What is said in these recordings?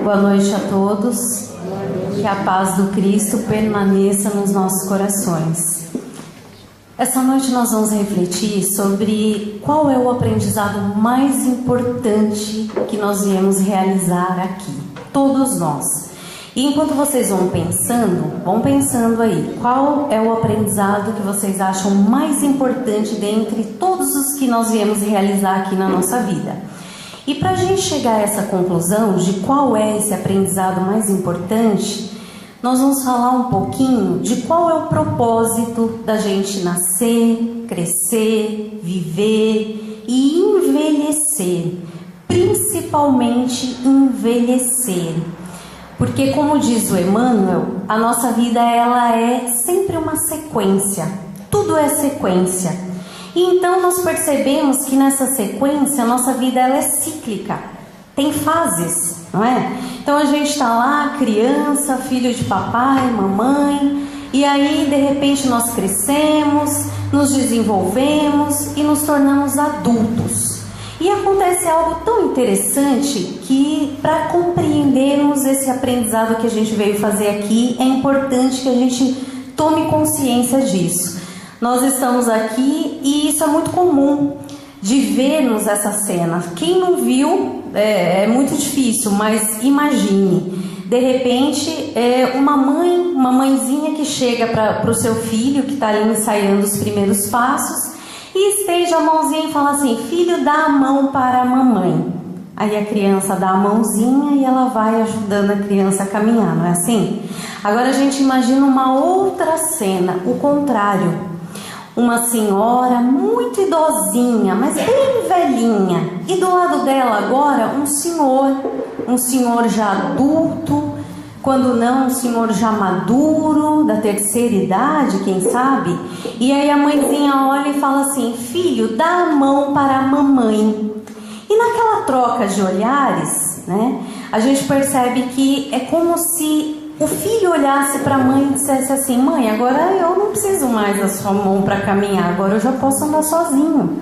Boa noite a todos. Que a paz do Cristo permaneça nos nossos corações. Essa noite nós vamos refletir sobre qual é o aprendizado mais importante que nós viemos realizar aqui, todos nós. E enquanto vocês vão pensando aí, qual é o aprendizado que vocês acham mais importante dentre todos os que nós viemos realizar aqui na nossa vida? E para a gente chegar a essa conclusão de qual é esse aprendizado mais importante, nós vamos falar um pouquinho de qual é o propósito da gente nascer, crescer, viver e envelhecer, principalmente envelhecer. Porque, como diz o Emmanuel, a nossa vida ela é sempre uma sequência, tudo é sequência. E então nós percebemos que nessa sequência a nossa vida ela é cíclica, tem fases, não é? Então a gente está lá, criança, filho de papai, mamãe, e aí de repente nós crescemos, nos desenvolvemos e nos tornamos adultos. E acontece algo tão interessante que, para compreendermos esse aprendizado que a gente veio fazer aqui, é importante que a gente tome consciência disso. Nós estamos aqui e isso é muito comum de vermos essa cena. Quem não viu, é muito difícil, mas imagine. De repente, uma mãezinha que chega para o seu filho, que está ali ensaiando os primeiros passos, e estende a mãozinha e fala assim: filho, dá a mão para a mamãe. Aí a criança dá a mãozinha e ela vai ajudando a criança a caminhar, não é assim? Agora a gente imagina uma outra cena, o contrário. Uma senhora muito idosinha, mas bem velhinha. E do lado dela agora um senhor já adulto, quando não um senhor já maduro, da terceira idade, quem sabe? E aí a mãezinha olha e fala assim: filho, dá a mão para a mamãe. E naquela troca de olhares, né, a gente percebe que é como se o filho olhasse para a mãe e dissesse assim: mãe, agora eu não preciso mais da sua mão para caminhar, agora eu já posso andar sozinho.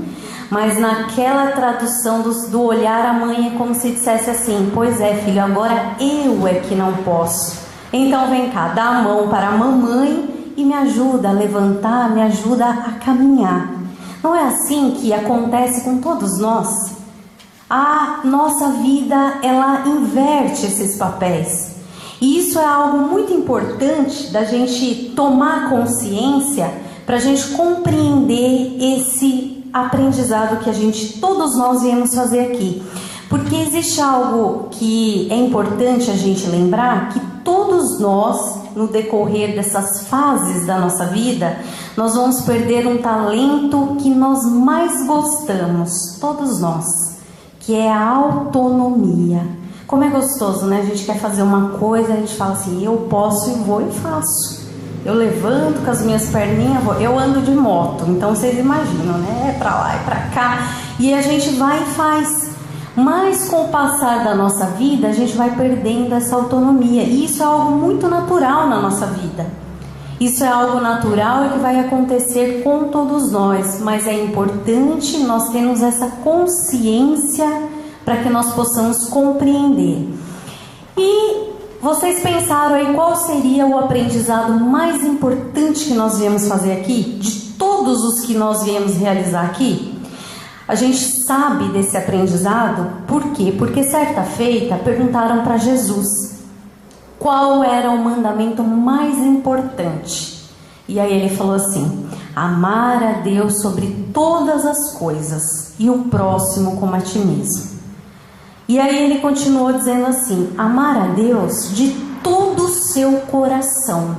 Mas naquela tradução do olhar, a mãe é como se dissesse assim: pois é, filho, agora eu é que não posso. Então vem cá, dá a mão para a mamãe e me ajuda a levantar, me ajuda a caminhar. Não é assim que acontece com todos nós? A nossa vida, ela inverte esses papéis. E isso é algo muito importante da gente tomar consciência para a gente compreender esse aprendizado que todos nós viemos fazer aqui. Porque existe algo que é importante a gente lembrar, que todos nós, no decorrer dessas fases da nossa vida, nós vamos perder um talento que nós mais gostamos, todos nós, que é a autonomia. Como é gostoso, né? A gente quer fazer uma coisa, a gente fala assim: eu posso e vou e faço. Eu levanto com as minhas perninhas, eu ando de moto, então vocês imaginam, né? É pra lá e pra cá, e a gente vai e faz. Mas com o passar da nossa vida, a gente vai perdendo essa autonomia, e isso é algo muito natural na nossa vida. Isso é algo natural e que vai acontecer com todos nós, mas é importante nós termos essa consciência para que nós possamos compreender. E vocês pensaram aí qual seria o aprendizado mais importante que nós viemos fazer aqui? De todos os que nós viemos realizar aqui? A gente sabe desse aprendizado, por quê? Porque certa feita perguntaram para Jesus qual era o mandamento mais importante. E aí ele falou assim: amar a Deus sobre todas as coisas e o próximo como a ti mesmo. E aí ele continuou dizendo assim: amar a Deus de todo o seu coração.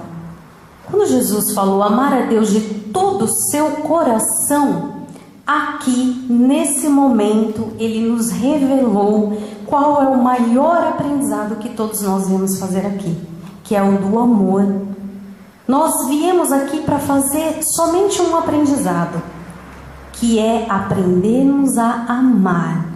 Quando Jesus falou amar a Deus de todo o seu coração, aqui, nesse momento, ele nos revelou qual é o maior aprendizado que todos nós viemos fazer aqui, que é o do amor. Nós viemos aqui para fazer somente um aprendizado, que é aprendermos a amar.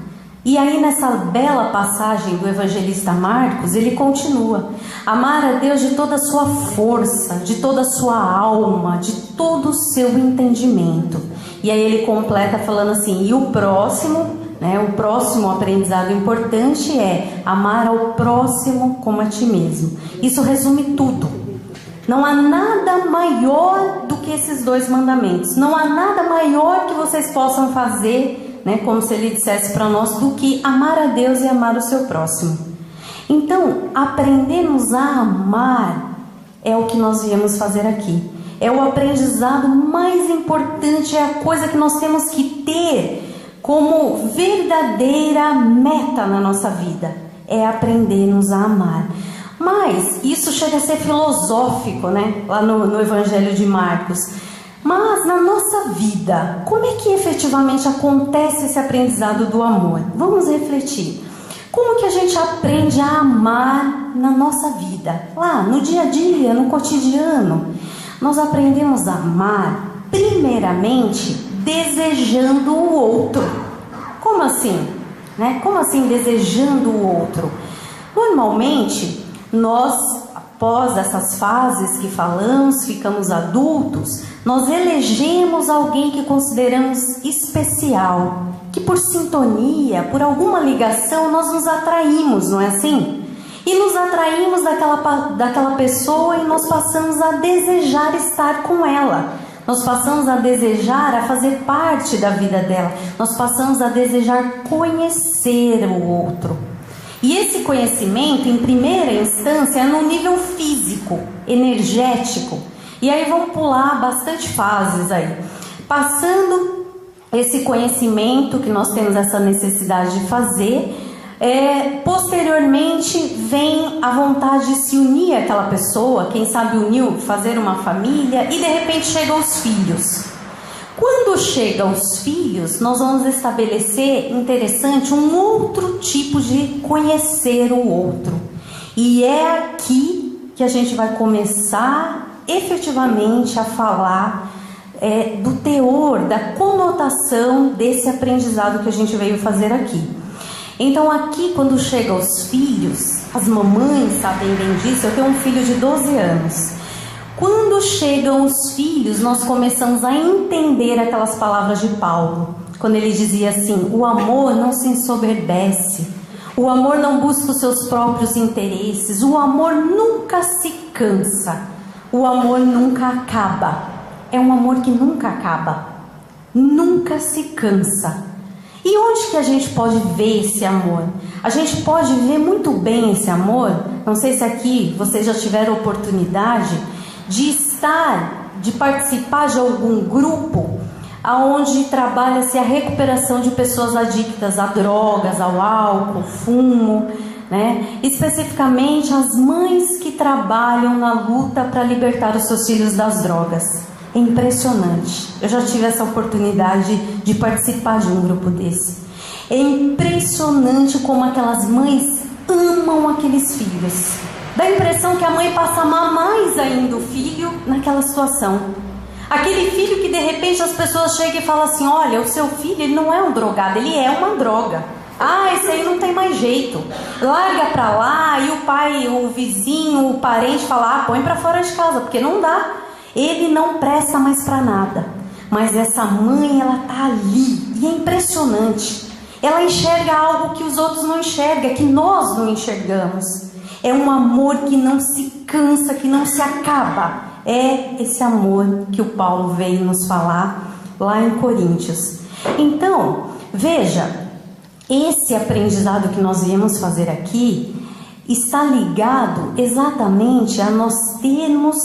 E aí nessa bela passagem do evangelista Marcos, ele continua: amar a Deus de toda a sua força, de toda a sua alma, de todo o seu entendimento. E aí ele completa falando assim: e o próximo, né? O próximo aprendizado importante é amar ao próximo como a ti mesmo. Isso resume tudo. Não há nada maior do que esses 2 mandamentos. Não há nada maior que vocês possam fazer, né, como se ele dissesse para nós, do que amar a Deus e amar o seu próximo. Então, aprendermos a amar é o que nós viemos fazer aqui. É o aprendizado mais importante, é a coisa que nós temos que ter como verdadeira meta na nossa vida. É aprendermos a amar. Mas isso chega a ser filosófico, né? Lá no Evangelho de Marcos. Mas na nossa vida, como é que efetivamente acontece esse aprendizado do amor? Vamos refletir. Como que a gente aprende a amar na nossa vida? Lá, no dia a dia, no cotidiano. Nós aprendemos a amar, primeiramente, desejando o outro. Como assim? Né? Como assim desejando o outro? Normalmente, nós, após essas fases que falamos, ficamos adultos, nós elegemos alguém que consideramos especial, que por sintonia, por alguma ligação, nós nos atraímos, não é assim? E nos atraímos daquela pessoa e nós passamos a desejar estar com ela. Nós passamos a desejar, a fazer parte da vida dela. Nós passamos a desejar conhecer o outro. E esse conhecimento, em primeira instância, é no nível físico, energético. E aí vamos pular bastante fases aí. Passando esse conhecimento que nós temos essa necessidade de fazer, posteriormente vem a vontade de se unir àquela pessoa, quem sabe unir, fazer uma família, e de repente chegam os filhos. Quando chegam os filhos, nós vamos estabelecer, interessante, um outro tipo de conhecer o outro. E é aqui que a gente vai começar efetivamente a falar do teor, da conotação desse aprendizado que a gente veio fazer aqui. Então aqui, quando chegam os filhos, as mamães sabem bem disso. Eu tenho um filho de 12 anos. Quando chegam os filhos, nós começamos a entender aquelas palavras de Paulo, quando ele dizia assim: o amor não se ensoberbece, o amor não busca os seus próprios interesses, o amor nunca se cansa, o amor nunca acaba. É um amor que nunca acaba, nunca se cansa. E onde que a gente pode ver esse amor? A gente pode ver muito bem esse amor. Não sei se aqui vocês já tiveram oportunidade de participar de algum grupo onde trabalha-se a recuperação de pessoas adictas a drogas, ao álcool, fumo, né? Especificamente as mães que trabalham na luta para libertar os seus filhos das drogas. É impressionante. Eu já tive essa oportunidade de participar de um grupo desse. É impressionante como aquelas mães amam aqueles filhos. Dá a impressão que a mãe passa a amar mais ainda o filho naquela situação. Aquele filho que de repente as pessoas chegam e falam assim: olha, o seu filho, ele não é um drogado, ele é uma droga. Ah, esse aí não tem mais jeito. Larga pra lá. E o pai, o vizinho, o parente fala: ah, põe pra fora de casa, porque não dá. Ele não presta mais para nada. Mas essa mãe, ela tá ali. E é impressionante. Ela enxerga algo que os outros não enxergam, que nós não enxergamos. É um amor que não se cansa, que não se acaba. É esse amor que o Paulo veio nos falar lá em Coríntios. Então, veja, esse aprendizado que nós viemos fazer aqui está ligado exatamente a nós termos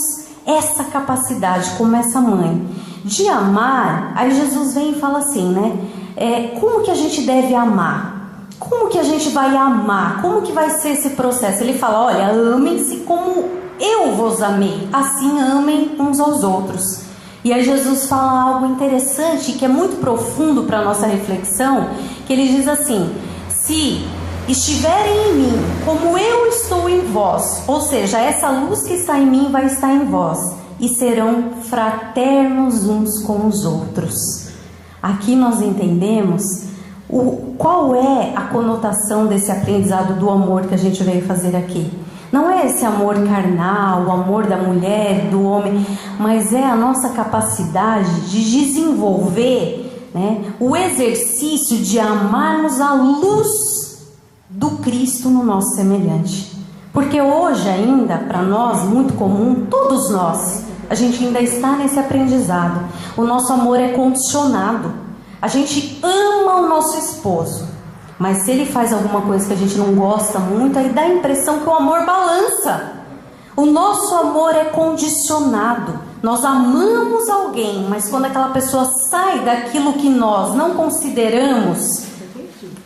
essa capacidade, como essa mãe, de amar. Aí Jesus vem e fala assim, né? Como que a gente deve amar? Como que a gente vai amar? Como que vai ser esse processo? Ele fala: olha, amem-se como eu vos amei, assim amem uns aos outros. E aí Jesus fala algo interessante, que é muito profundo para a nossa reflexão, que ele diz assim: se estiverem em mim, como eu estou em vós, ou seja, essa luz que está em mim vai estar em vós, e serão fraternos uns com os outros. Aqui nós entendemos qual é a conotação desse aprendizado do amor que a gente veio fazer aqui. Não é esse amor carnal, o amor da mulher, do homem, mas é a nossa capacidade de desenvolver né, o exercício de amarmos a luz do Cristo no nosso semelhante. Porque hoje ainda, para nós, muito comum, todos nós, a gente ainda está nesse aprendizado. O nosso amor é condicionado. A gente ama o nosso esposo, mas se ele faz alguma coisa que a gente não gosta muito, aí dá a impressão que o amor balança. O nosso amor é condicionado. Nós amamos alguém, mas quando aquela pessoa sai daquilo que nós não consideramos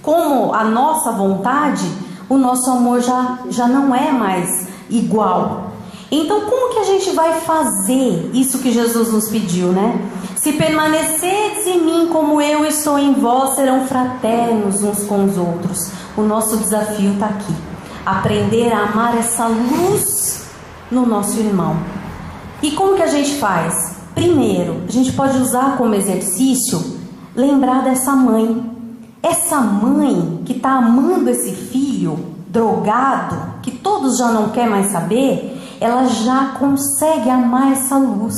como a nossa vontade, o nosso amor já não é mais igual. Então, como que a gente vai fazer isso que Jesus nos pediu, né? Se permaneceres em mim como eu estou em vós, serão fraternos uns com os outros. O nosso desafio está aqui. Aprender a amar essa luz no nosso irmão. E como que a gente faz? Primeiro, a gente pode usar como exercício, lembrar dessa mãe. Essa mãe que está amando esse filho drogado, que todos já não querem mais saber, ela já consegue amar essa luz.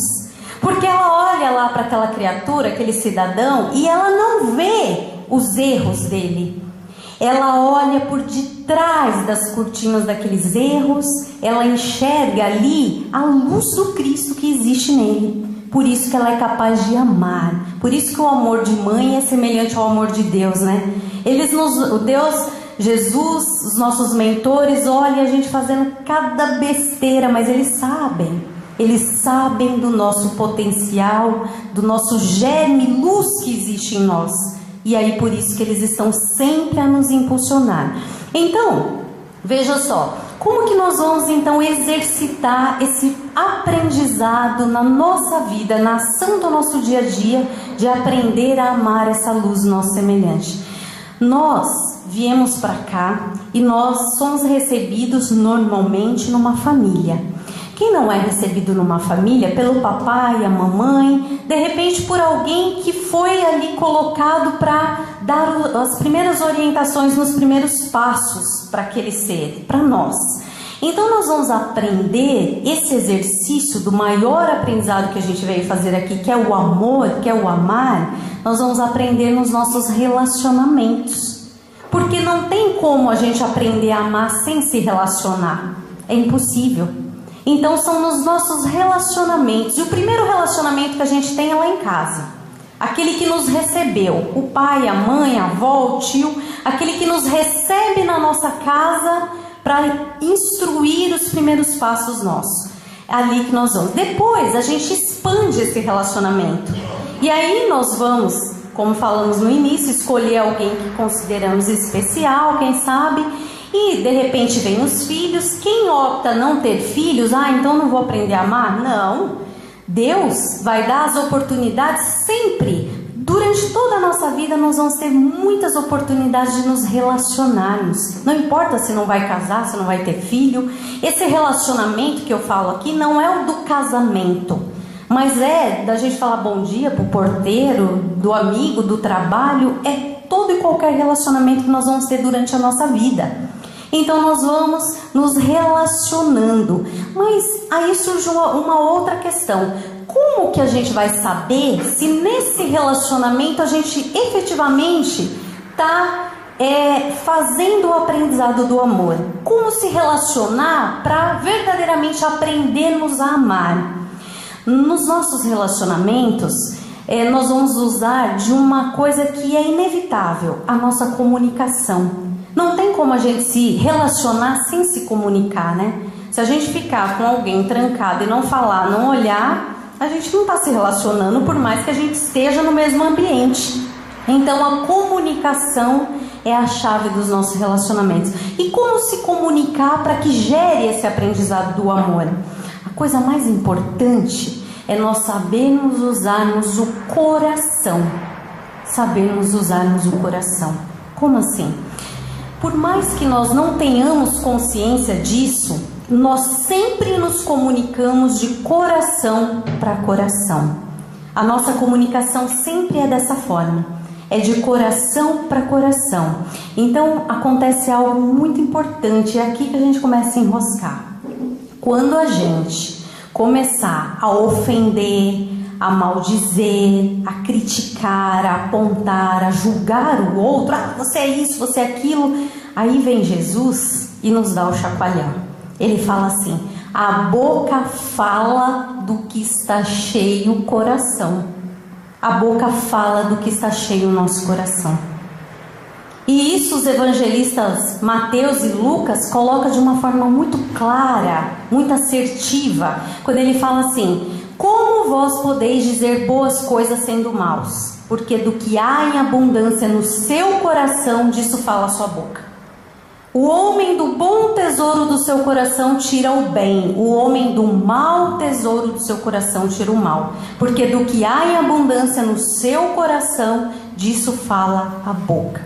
Porque ela olha lá para aquela criatura, aquele cidadão, e ela não vê os erros dele. Ela olha por detrás das cortinas daqueles erros, ela enxerga ali a luz do Cristo que existe nele. Por isso que ela é capaz de amar. Por isso que o amor de mãe é semelhante ao amor de Deus, né? O Deus, Jesus, os nossos mentores, olha a gente fazendo cada besteira, mas eles sabem do nosso potencial, do nosso germe, luz que existe em nós. E aí por isso que eles estão sempre a nos impulsionar. Então, veja só, como que nós vamos então exercitar esse aprendizado na nossa vida, na ação do nosso dia a dia, de aprender a amar essa luz do nosso semelhante? Nós viemos para cá e nós somos recebidos normalmente numa família. Quem não é recebido numa família pelo papai, a mamãe, de repente por alguém que foi ali colocado para dar as primeiras orientações nos primeiros passos para aquele ser, para nós. Então nós vamos aprender esse exercício do maior aprendizado que a gente veio fazer aqui, que é o amor, que é o amar. Nós vamos aprender nos nossos relacionamentos. Porque não tem como a gente aprender a amar sem se relacionar. É impossível. Então são nos nossos relacionamentos. E o primeiro relacionamento que a gente tem é lá em casa. Aquele que nos recebeu. O pai, a mãe, a avó, o tio. Aquele que nos recebe na nossa casa para instruir os primeiros passos nossos. É ali que nós vamos. Depois a gente expande esse relacionamento. E aí nós vamos, como falamos no início, escolher alguém que consideramos especial, quem sabe. E de repente vem os filhos. Quem opta não ter filhos, então não vou aprender a amar? Não. Deus vai dar as oportunidades sempre. Durante toda a nossa vida nós vamos ter muitas oportunidades de nos relacionarmos. Não importa se não vai casar, se não vai ter filho. Esse relacionamento que eu falo aqui não é o do casamento, mas é da gente falar bom dia pro porteiro, do amigo, do trabalho. É todo e qualquer relacionamento que nós vamos ter durante a nossa vida. Então nós vamos nos relacionando. Mas aí surge uma outra questão. Como que a gente vai saber se nesse relacionamento a gente efetivamente está fazendo o aprendizado do amor? Como se relacionar para verdadeiramente aprendermos a amar? Nos nossos relacionamentos, nós vamos usar de uma coisa que é inevitável, a nossa comunicação. Não tem como a gente se relacionar sem se comunicar, né? Se a gente ficar com alguém trancado e não falar, não olhar, a gente não está se relacionando, por mais que a gente esteja no mesmo ambiente. Então a comunicação é a chave dos nossos relacionamentos. E como se comunicar para que gere esse aprendizado do amor? A coisa mais importante é nós sabermos usarmos o coração. Sabermos usarmos o coração. Como assim? Por mais que nós não tenhamos consciência disso, nós sempre nos comunicamos de coração para coração. A nossa comunicação sempre é dessa forma, é de coração para coração. Então acontece algo muito importante, é aqui que a gente começa a enroscar. Quando a gente começar a ofender, a maldizer, a criticar, a apontar, a julgar o outro, você é isso, você é aquilo, aí vem Jesus e nos dá o chacoalhão. Ele fala assim: a boca fala do que está cheio o coração. A boca fala do que está cheio o nosso coração. E isso os evangelistas Mateus e Lucas colocam de uma forma muito clara, muito assertiva, quando ele fala assim: como vós podeis dizer boas coisas sendo maus? Porque do que há em abundância no seu coração, disso fala a sua boca. O homem do bom tesouro do seu coração tira o bem, o homem do mau tesouro do seu coração tira o mal. Porque do que há em abundância no seu coração, disso fala a boca.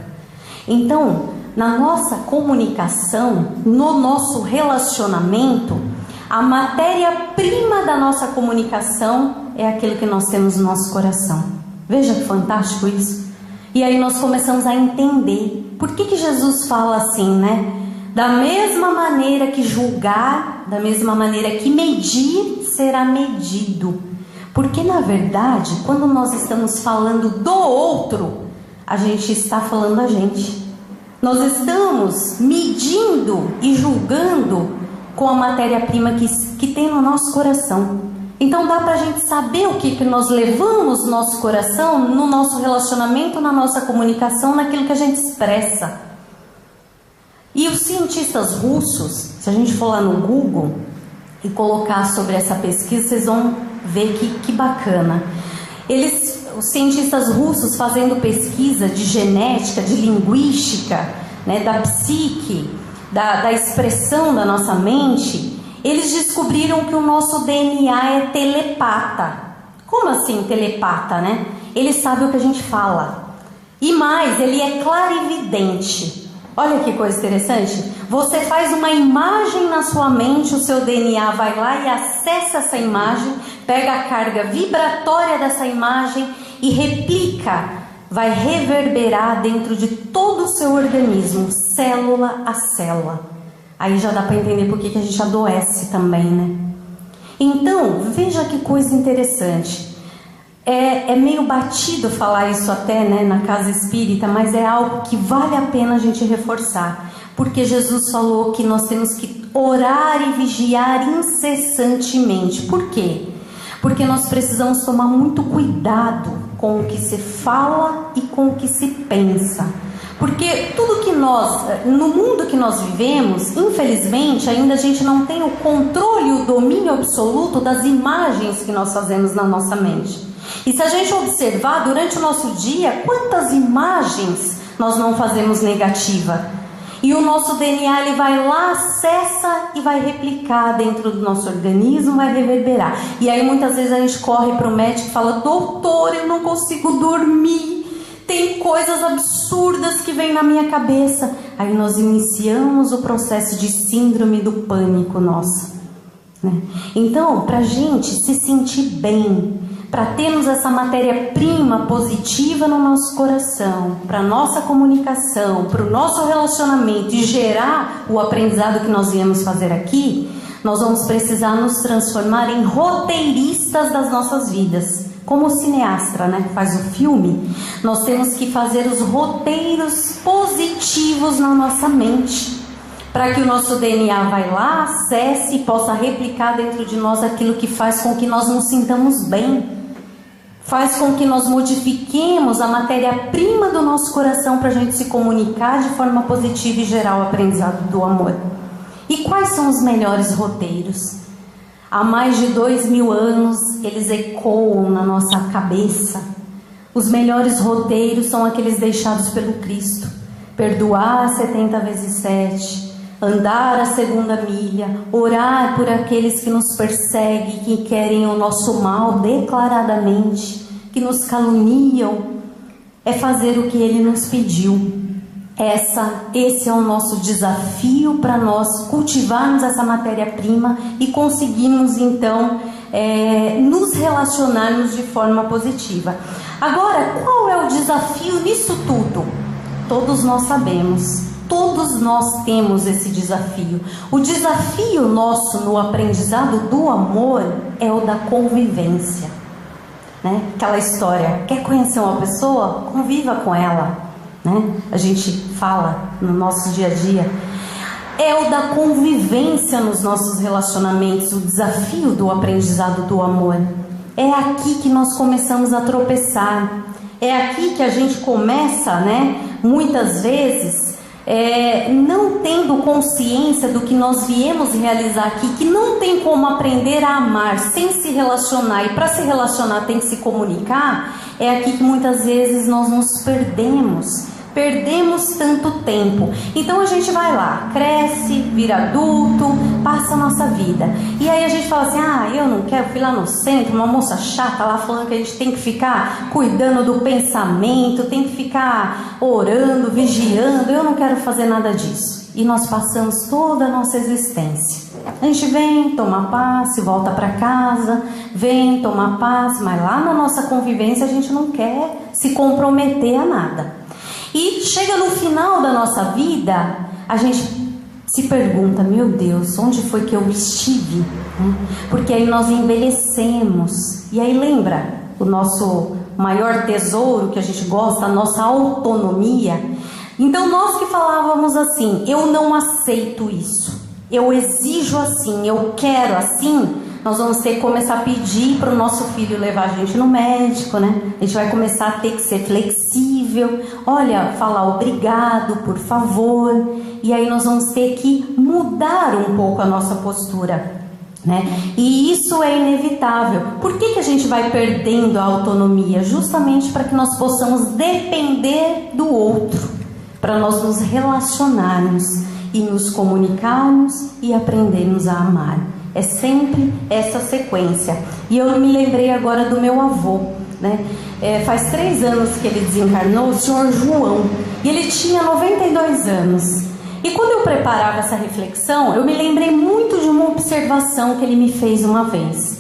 Então, na nossa comunicação, no nosso relacionamento, a matéria-prima da nossa comunicação é aquilo que nós temos no nosso coração. Veja que fantástico isso. E aí nós começamos a entender por que Jesus fala assim, né? Da mesma maneira que julgar, da mesma maneira que medir, será medido. Porque na verdade, quando nós estamos falando do outro, a gente está falando a gente. Nós estamos medindo e julgando com a matéria-prima que tem no nosso coração. Então dá para a gente saber o que nós levamos no nosso coração, no nosso relacionamento, na nossa comunicação, naquilo que a gente expressa. E os cientistas russos, se a gente for lá no Google e colocar sobre essa pesquisa, vocês vão ver que bacana. Os cientistas russos fazendo pesquisa de genética, de linguística, né, da psique, da expressão da nossa mente, eles descobriram que o nosso DNA é telepata. Como assim telepata, né? Ele sabe o que a gente fala. E mais, ele é clarividente. Olha que coisa interessante. Você faz uma imagem na sua mente, o seu DNA vai lá e acessa essa imagem, pega a carga vibratória dessa imagem e replica, vai reverberar dentro de todo o seu organismo, célula a célula. Aí já dá para entender por que a gente adoece também, né? Então, veja que coisa interessante. É meio batido falar isso até, né, na casa espírita, mas é algo que vale a pena a gente reforçar. Porque Jesus falou que nós temos que orar e vigiar incessantemente. Por quê? Porque nós precisamos tomar muito cuidado com o que se fala e com o que se pensa. Porque tudo que no mundo que nós vivemos, infelizmente, ainda a gente não tem o controle e o domínio absoluto das imagens que nós fazemos na nossa mente. E se a gente observar durante o nosso dia, quantas imagens nós não fazemos negativa? E o nosso DNA, ele vai lá, acessa e vai replicar dentro do nosso organismo, vai reverberar. E aí muitas vezes a gente corre para o médico e fala: doutor, eu não consigo dormir. Tem coisas absurdas que vêm na minha cabeça. Aí nós iniciamos o processo de síndrome do pânico nossa, né? Então, para a gente se sentir bem, para termos essa matéria-prima positiva no nosso coração, para a nossa comunicação, para o nosso relacionamento e gerar o aprendizado que nós viemos fazer aqui, nós vamos precisar nos transformar em roteiristas das nossas vidas. Como o cineasta, né, que faz o filme, nós temos que fazer os roteiros positivos na nossa mente, para que o nosso DNA vai lá, acesse e possa replicar dentro de nós aquilo que faz com que nós nos sintamos bem, faz com que nós modifiquemos a matéria-prima do nosso coração para a gente se comunicar de forma positiva e gerar o aprendizado do amor. E quais são os melhores roteiros? Há mais de 2000 anos, eles ecoam na nossa cabeça. Os melhores roteiros são aqueles deixados pelo Cristo. Perdoar 70 vezes 7, andar a segunda milha, orar por aqueles que nos perseguem, que querem o nosso mal declaradamente, que nos caluniam. É fazer o que Ele nos pediu. Esse é o nosso desafio para nós cultivarmos essa matéria-prima e conseguirmos então nos relacionarmos de forma positiva. Agora, qual é o desafio nisso tudo? Todos nós sabemos. Todos nós temos esse desafio. O desafio nosso no aprendizado do amor é o da convivência, né? Aquela história, quer conhecer uma pessoa? Conviva com ela, né? A gente fala no nosso dia a dia. É o da convivência nos nossos relacionamentos, o desafio do aprendizado do amor. É aqui que nós começamos a tropeçar. É aqui que a gente começa, né? Muitas vezes, não tendo consciência do que nós viemos realizar aqui, que não tem como aprender a amar sem se relacionar, e para se relacionar tem que se comunicar. É aqui que muitas vezes nós nos perdemos tanto tempo. Então a gente vai lá, cresce, vira adulto, passa a nossa vida, e aí a gente fala assim: eu não quero, fui lá no centro, uma moça chata lá falando que a gente tem que ficar cuidando do pensamento, tem que ficar orando, vigiando. Eu não quero fazer nada disso. E nós passamos toda a nossa existência. A gente vem, toma passe, volta para casa, vem, toma passe, mas lá na nossa convivência a gente não quer se comprometer a nada. E chega no final da nossa vida, a gente se pergunta: meu Deus, onde foi que eu estive? Porque aí nós envelhecemos. E aí lembra o nosso maior tesouro que a gente gosta, a nossa autonomia. Então nós que falávamos assim: eu não aceito isso, eu exijo assim, eu quero assim, nós vamos ter que começar a pedir para o nosso filho levar a gente no médico, né? A gente vai começar a ter que ser flexível, olha, falar obrigado, por favor. E aí nós vamos ter que mudar um pouco a nossa postura, né? E isso é inevitável. Por que a gente vai perdendo a autonomia? Justamente para que nós possamos depender do outro, para nós nos relacionarmos e nos comunicarmos e aprendermos a amar. É sempre essa sequência. E eu me lembrei agora do meu avô, né? Faz 3 anos que ele desencarnou, o senhor João, e ele tinha 92 anos. E quando eu preparava essa reflexão, eu me lembrei muito de uma observação que ele me fez uma vez.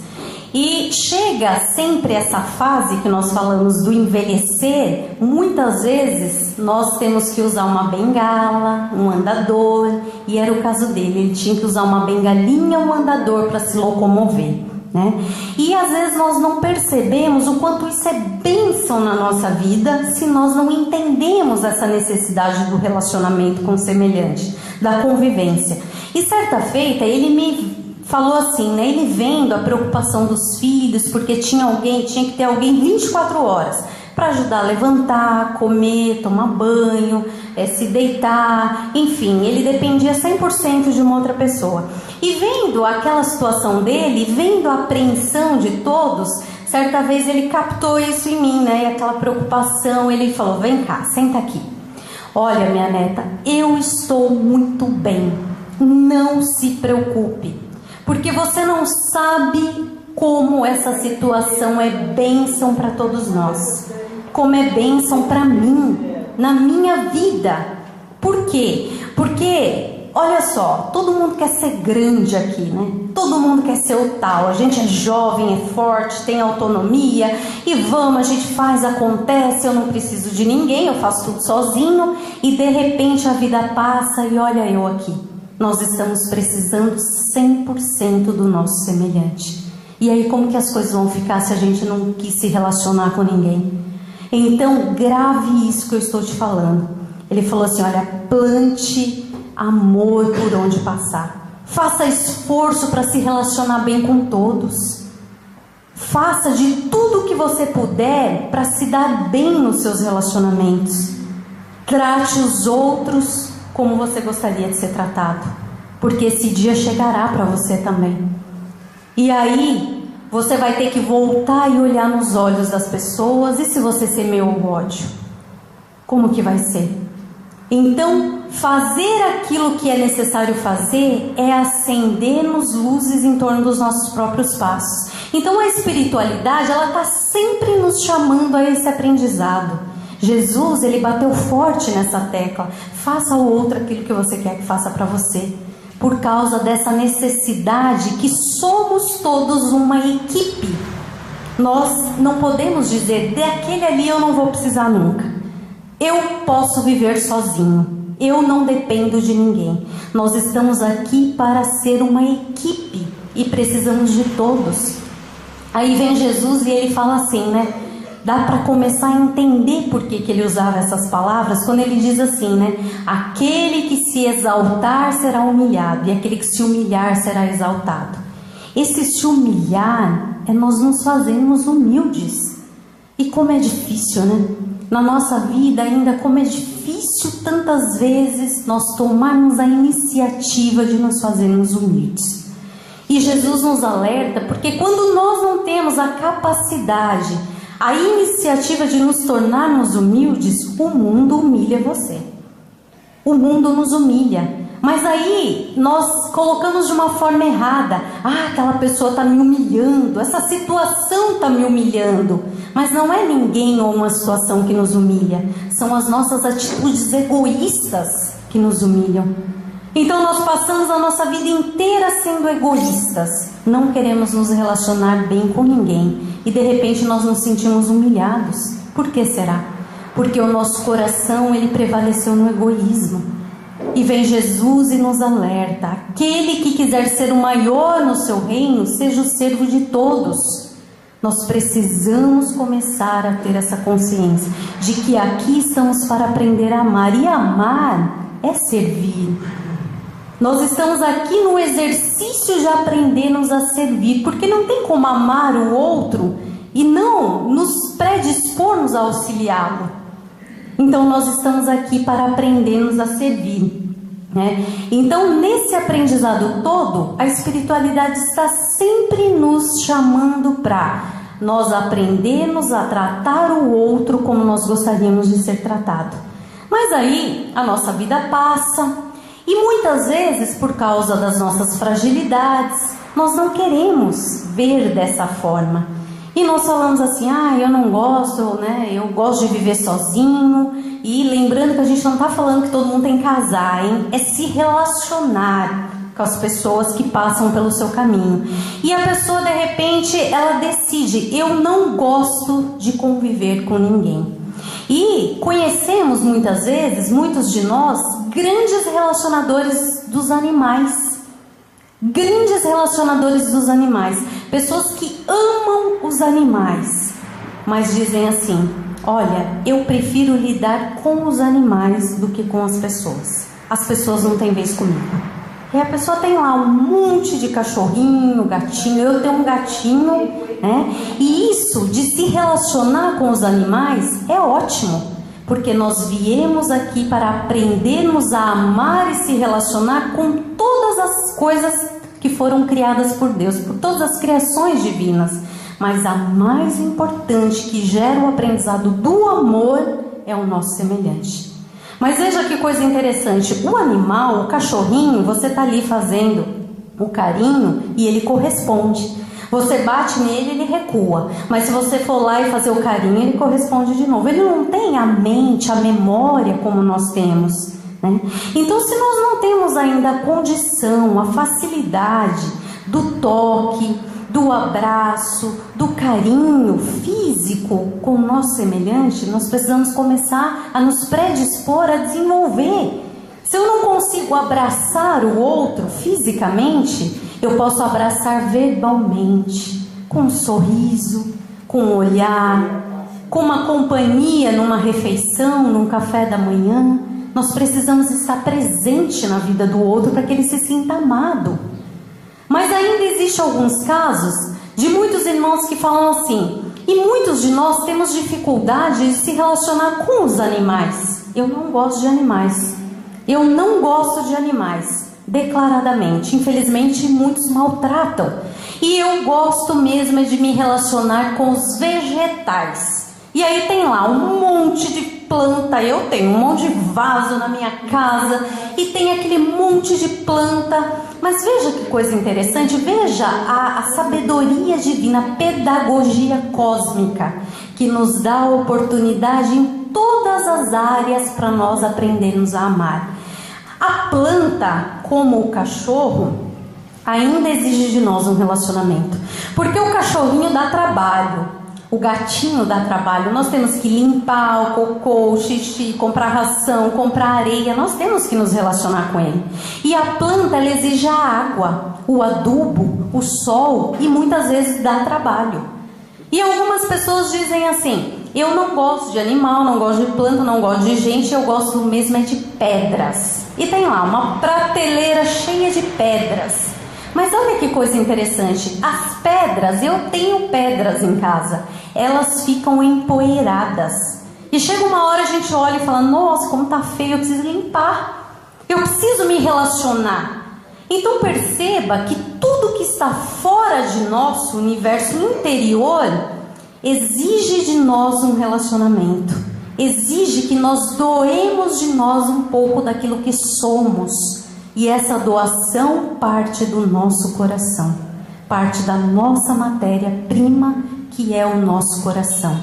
E chega sempre essa fase que nós falamos do envelhecer, muitas vezes nós temos que usar uma bengala, um andador, e era o caso dele, ele tinha que usar uma bengalinha, um andador para se locomover, né? E às vezes nós não percebemos o quanto isso é bênção na nossa vida, se nós não entendemos essa necessidade do relacionamento com o semelhante, da convivência. E certa feita ele me falou assim, né? Ele vendo a preocupação dos filhos, porque tinha que ter alguém 24 horas para ajudar a levantar, comer, tomar banho, se deitar, enfim, ele dependia 100% de uma outra pessoa. E vendo aquela situação dele, vendo a apreensão de todos, certa vez ele captou isso em mim, né? E aquela preocupação, ele falou: vem cá, senta aqui. Olha, minha neta, eu estou muito bem, não se preocupe. Porque você não sabe como essa situação é bênção para todos nós. Como é bênção para mim, na minha vida. Por quê? Porque, olha só, todo mundo quer ser grande aqui, né? Todo mundo quer ser o tal. A gente é jovem, é forte, tem autonomia. E vamos, a gente faz, acontece, eu não preciso de ninguém, eu faço tudo sozinho. E de repente a vida passa e olha eu aqui. Nós estamos precisando 100% do nosso semelhante. E aí como que as coisas vão ficar se a gente não quis se relacionar com ninguém? Então grave isso que eu estou te falando. Ele falou assim: olha, plante amor por onde passar. Faça esforço para se relacionar bem com todos. Faça de tudo o que você puder para se dar bem nos seus relacionamentos. Trate os outros como você gostaria de ser tratado, porque esse dia chegará para você também. E aí você vai ter que voltar e olhar nos olhos das pessoas. E se você semeou o ódio, como que vai ser? Então fazer aquilo que é necessário fazer é acender-nos luzes em torno dos nossos próprios passos. Então a espiritualidade, ela está sempre nos chamando a esse aprendizado. Jesus, ele bateu forte nessa tecla: faça ao outro aquilo que você quer que faça para você, por causa dessa necessidade que somos todos uma equipe. Nós não podemos dizer: daquele ali eu não vou precisar nunca, eu posso viver sozinho, Eu não dependo de ninguém. Nós estamos aqui para ser uma equipe e precisamos de todos. Aí vem Jesus e ele fala assim, né? Dá para começar a entender por que ele usava essas palavras quando ele diz assim, né? Aquele que se exaltar será humilhado e aquele que se humilhar será exaltado. Esse se humilhar é nós nos fazermos humildes. E como é difícil, né? Na nossa vida ainda, como é difícil tantas vezes nós tomarmos a iniciativa de nos fazermos humildes. E Jesus nos alerta, porque quando nós não temos a capacidade, a iniciativa de nos tornarmos humildes, o mundo humilha você. O mundo nos humilha. Mas aí nós colocamos de uma forma errada. Aquela pessoa está me humilhando, essa situação está me humilhando. Mas não é ninguém ou uma situação que nos humilha. São as nossas atitudes egoístas que nos humilham. Então nós passamos a nossa vida inteira sendo egoístas. Não queremos nos relacionar bem com ninguém. E de repente nós nos sentimos humilhados. Por que será? Porque o nosso coração, ele prevaleceu no egoísmo. E vem Jesus e nos alerta: aquele que quiser ser o maior no seu reino, seja o servo de todos. Nós precisamos começar a ter essa consciência de que aqui estamos para aprender a amar. E amar é servir. Nós estamos aqui no exercício de aprendermos a servir, porque não tem como amar o outro e não nos predispormos a auxiliá-lo. Então nós estamos aqui para aprendermos a servir, né? Então nesse aprendizado todo, a espiritualidade está sempre nos chamando para nós aprendermos a tratar o outro como nós gostaríamos de ser tratado. Mas aí a nossa vida passa e muitas vezes, por causa das nossas fragilidades, nós não queremos ver dessa forma. E nós falamos assim, eu não gosto, né? Eu gosto de viver sozinho. E lembrando que a gente não está falando que todo mundo tem que casar, hein? É se relacionar com as pessoas que passam pelo seu caminho. E a pessoa, de repente, ela decide, eu não gosto de conviver com ninguém. E conhecemos muitas vezes, muitos de nós, grandes relacionadores dos animais. Grandes relacionadores dos animais. Pessoas que amam os animais, mas dizem assim, olha, eu prefiro lidar com os animais do que com as pessoas. As pessoas não têm vez comigo. E a pessoa tem lá um monte de cachorrinho, gatinho. Eu tenho um gatinho, né? E isso de se relacionar com os animais é ótimo, porque nós viemos aqui para aprendermos a amar e se relacionar com todas as coisas que foram criadas por Deus, por todas as criações divinas. Mas a mais importante, que gera o aprendizado do amor, é o nosso semelhante. Mas veja que coisa interessante, o animal, o cachorrinho, você está ali fazendo o carinho e ele corresponde. Você bate nele, ele recua. Mas se você for lá e fazer o carinho, ele corresponde de novo. Ele não tem a mente, a memória como nós temos, né? Então, se nós não temos ainda a condição, a facilidade do toque, do abraço, do carinho físico com o nosso semelhante, nós precisamos começar a nos predispor a desenvolver. Se eu não consigo abraçar o outro fisicamente, eu posso abraçar verbalmente, com um sorriso, com um olhar, com uma companhia numa refeição, num café da manhã. Nós precisamos estar presente na vida do outro para que ele se sinta amado. Mas ainda existem alguns casos de muitos irmãos que falam assim, e muitos de nós temos dificuldade de se relacionar com os animais. Eu não gosto de animais. Eu não gosto de animais, declaradamente. Infelizmente, muitos maltratam. E eu gosto mesmo de me relacionar com os vegetais. E aí tem lá um monte de planta, eu tenho um monte de vaso na minha casa e tem aquele monte de planta. Mas veja que coisa interessante, veja a sabedoria divina, a pedagogia cósmica que nos dá a oportunidade em todas as áreas para nós aprendermos a amar. A planta, como o cachorro, ainda exige de nós um relacionamento, porque o cachorrinho dá trabalho. O gatinho dá trabalho, nós temos que limpar o cocô, o xixi, comprar ração, comprar areia, nós temos que nos relacionar com ele. E a planta, ela exige a água, o adubo, o sol, e muitas vezes dá trabalho. E algumas pessoas dizem assim: eu não gosto de animal, não gosto de planta, não gosto de gente, eu gosto mesmo é de pedras. E tem lá uma prateleira cheia de pedras. Mas olha que coisa interessante, as pedras, eu tenho pedras em casa, elas ficam empoeiradas. E chega uma hora a gente olha e fala: nossa, como tá feio, eu preciso limpar, eu preciso me relacionar. Então perceba que tudo que está fora de nosso universo interior exige de nós um relacionamento, exige que nós doemos de nós um pouco daquilo que somos. E essa doação parte do nosso coração, parte da nossa matéria-prima, que é o nosso coração.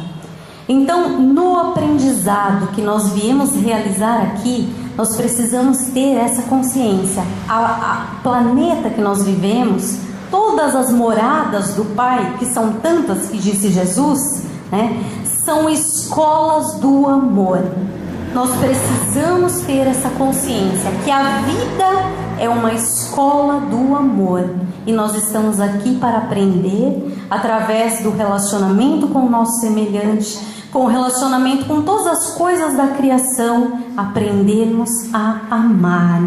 Então, no aprendizado que nós viemos realizar aqui, nós precisamos ter essa consciência. A planeta que nós vivemos, todas as moradas do Pai, que são tantas que disse Jesus, né, são escolas do amor. Nós precisamos ter essa consciência que a vida é uma escola do amor. E nós estamos aqui para aprender através do relacionamento com o nosso semelhante, com o relacionamento com todas as coisas da criação, aprendermos a amar.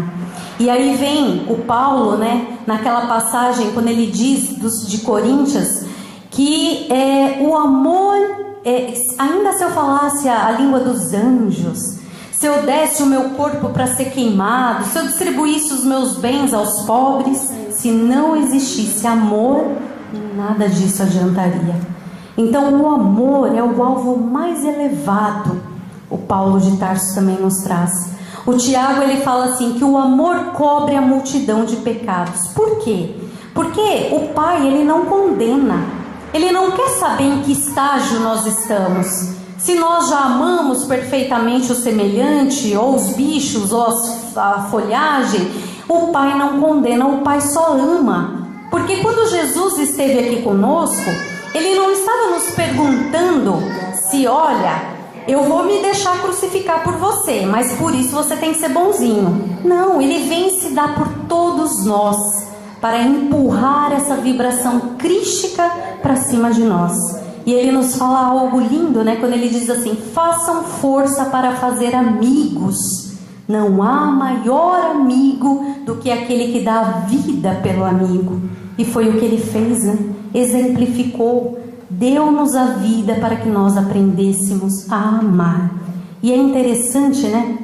E aí vem o Paulo, né, naquela passagem, quando ele diz de Coríntios, que o amor, ainda se eu falasse a língua dos anjos, se eu desse o meu corpo para ser queimado, se eu distribuísse os meus bens aos pobres, se não existisse amor, nada disso adiantaria. Então o amor é o alvo mais elevado. O Paulo de Tarso também nos traz. O Tiago, ele fala assim, que o amor cobre a multidão de pecados. Por quê? Porque o Pai, ele não condena. Ele não quer saber em que estágio nós estamos. Se nós já amamos perfeitamente o semelhante, ou os bichos, ou a folhagem, o Pai não condena, o Pai só ama. Porque quando Jesus esteve aqui conosco, Ele não estava nos perguntando se, olha, eu vou me deixar crucificar por você, mas por isso você tem que ser bonzinho. Não, Ele vem se dar por todos nós, para empurrar essa vibração crística para cima de nós. E ele nos fala algo lindo, né? Quando ele diz assim: façam força para fazer amigos. Não há maior amigo do que aquele que dá a vida pelo amigo. E foi o que ele fez, né? Exemplificou, deu-nos a vida para que nós aprendêssemos a amar. E é interessante, né?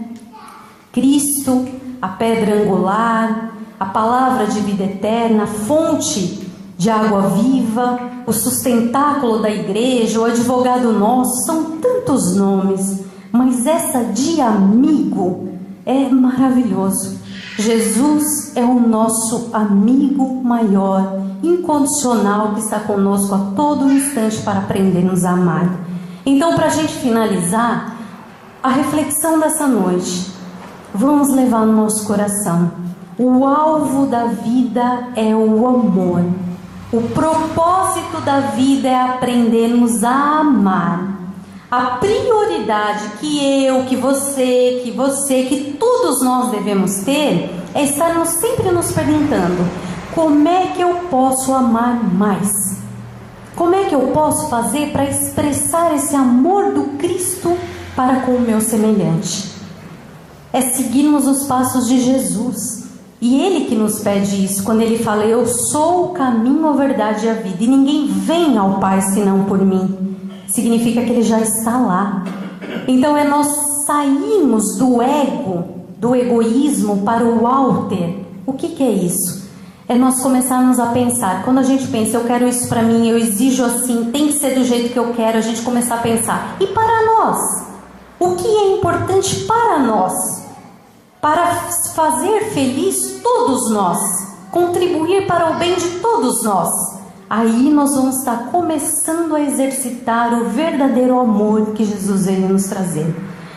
Cristo, a pedra angular, a palavra de vida eterna, a fonte de água viva, o sustentáculo da igreja, o advogado nosso, são tantos nomes, mas essa de amigo é maravilhoso. Jesus é o nosso amigo maior, incondicional, que está conosco a todo instante para aprendermos a amar. Então, para a gente finalizar, a reflexão dessa noite, vamos levar no nosso coração: o alvo da vida é o amor. O propósito da vida é aprendermos a amar. A prioridade que eu, que você, que todos nós devemos ter é estarmos sempre nos perguntando: como é que eu posso amar mais? Como é que eu posso fazer para expressar esse amor do Cristo para com o meu semelhante? É seguirmos os passos de Jesus. E Ele que nos pede isso, quando Ele fala: eu sou o caminho, a verdade e a vida, e ninguém vem ao Pai senão por mim. Significa que Ele já está lá. Então é nós sairmos do ego, do egoísmo, para o alter. O que é isso? É nós começarmos a pensar. Quando a gente pensa: eu quero isso para mim, eu exijo assim, tem que ser do jeito que eu quero, a gente começar a pensar: e para nós? O que é importante para nós? Para fazer feliz todos nós, contribuir para o bem de todos nós. Aí nós vamos estar começando a exercitar o verdadeiro amor que Jesus veio nos trazer.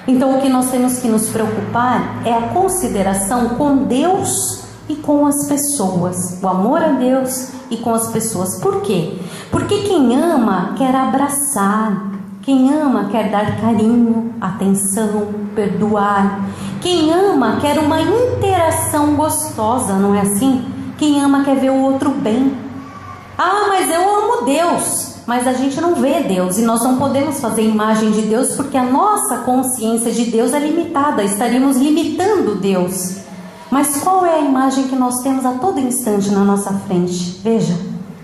Então o que nós temos que nos preocupar é a consideração com Deus e com as pessoas. O amor a Deus e com as pessoas. Por quê? Porque quem ama quer abraçar, quem ama quer dar carinho, atenção, perdoar. Quem ama quer uma interação gostosa, não é assim? Quem ama quer ver o outro bem. Ah, mas eu amo Deus. Mas a gente não vê Deus e nós não podemos fazer imagem de Deus porque a nossa consciência de Deus é limitada, estaríamos limitando Deus. Mas qual é a imagem que nós temos a todo instante na nossa frente? Veja,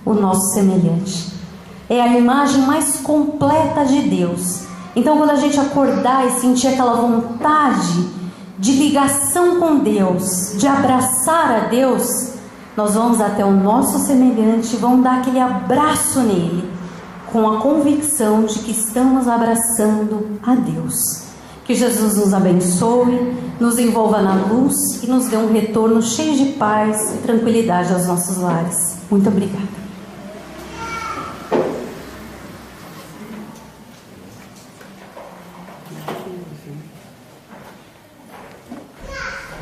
o nosso semelhante. É a imagem mais completa de Deus. Então, quando a gente acordar e sentir aquela vontade de ligação com Deus, de abraçar a Deus, nós vamos até o nosso semelhante e vamos dar aquele abraço nele, com a convicção de que estamos abraçando a Deus. Que Jesus nos abençoe, nos envolva na luz e nos dê um retorno cheio de paz e tranquilidade aos nossos lares. Muito obrigada.